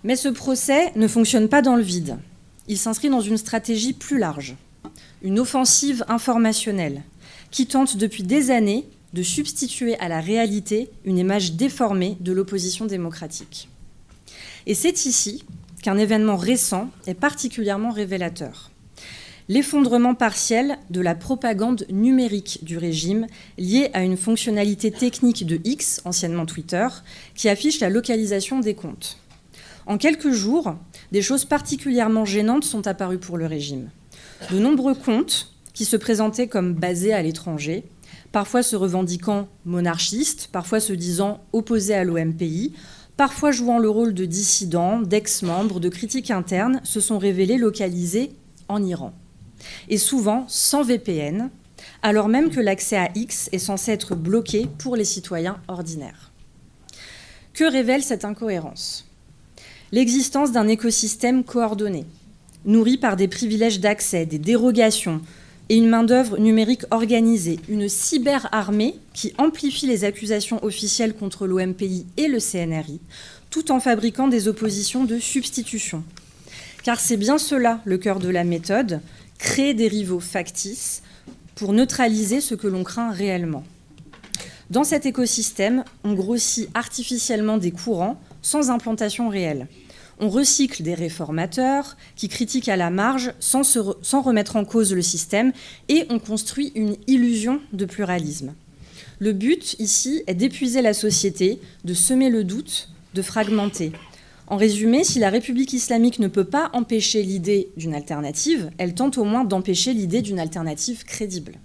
Mais ce procès ne fonctionne pas dans le vide. Il s'inscrit dans une stratégie plus large, une offensive informationnelle, qui tente depuis des années de substituer à la réalité une image déformée de l'opposition démocratique. Et c'est ici qu'un événement récent est particulièrement révélateur. L'effondrement partiel de la propagande numérique du régime liée à une fonctionnalité technique de X, anciennement Twitter, qui affiche la localisation des comptes. En quelques jours, des choses particulièrement gênantes sont apparues pour le régime. De nombreux comptes qui se présentaient comme basés à l'étranger, parfois se revendiquant monarchistes, parfois se disant opposés à l'OMPI, parfois jouant le rôle de dissidents, d'ex-membres, de critiques internes, se sont révélés localisés en Iran. Et souvent sans VPN, alors même que l'accès à X est censé être bloqué pour les citoyens ordinaires. Que révèle cette incohérence ? L'existence d'un écosystème coordonné, nourri par des privilèges d'accès, des dérogations et une main-d'œuvre numérique organisée, une cyberarmée qui amplifie les accusations officielles contre l'OMPI et le CNRI, tout en fabriquant des oppositions de substitution. Car c'est bien cela le cœur de la méthode, créer des rivaux factices pour neutraliser ce que l'on craint réellement. Dans cet écosystème, on grossit artificiellement des courants sans implantation réelle. On recycle des réformateurs qui critiquent à la marge sans remettre en cause le système et on construit une illusion de pluralisme. Le but ici est d'épuiser la société, de semer le doute, de fragmenter. En résumé, si la République islamique ne peut pas empêcher l'idée d'une alternative, elle tente au moins d'empêcher l'idée d'une alternative crédible.